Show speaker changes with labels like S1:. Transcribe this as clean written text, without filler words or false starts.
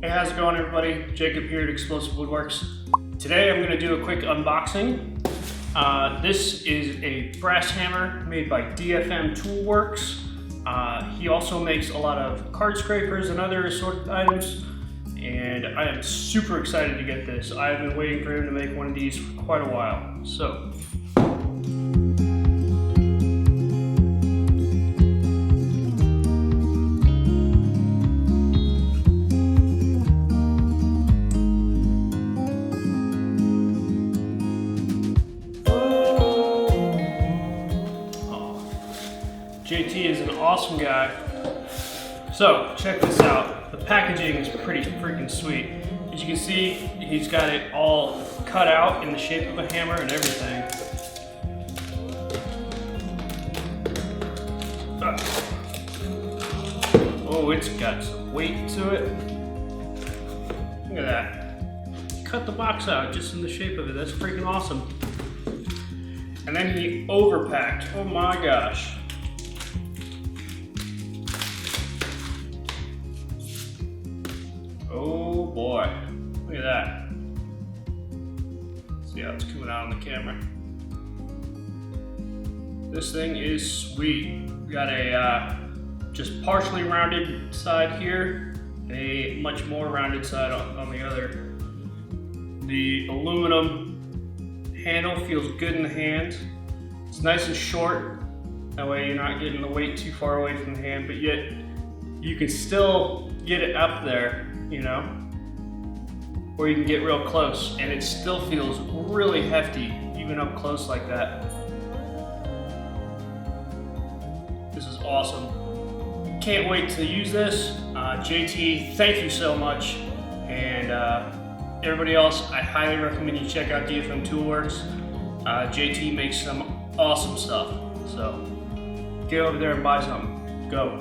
S1: Hey, how's it going everybody? Jacob here at Explosive Woodworks. Today I'm going to do a quick unboxing. This is a brass hammer made by DFM Toolworks. He also makes a lot of card scrapers and other assorted items, and I am super excited to get this. I've been waiting for him to make one of these for quite a while. So. JT is an awesome guy. So check this out. The packaging is pretty freaking sweet. As you can see, he's got it all cut out in the shape of a hammer and everything. Oh, it's got some weight to it. Look at that. Cut the box out just in the shape of it. That's freaking awesome. And then he overpacked. Oh my gosh. Oh boy, look at that. See how it's coming out on the camera. This thing is sweet. We got a just partially rounded side here, a much more rounded side on the other. The aluminum handle feels good in the hand. It's nice and short, that way you're not getting the weight too far away from the hand, but yet you can still get it up there, you know, or you can get real close and it still feels really hefty even up close like that. This is awesome. Can't wait to use this. JT, thank you so much, and everybody else, I highly recommend you check out DFM Toolworks. JT makes some awesome stuff, so get over there and buy something. Go.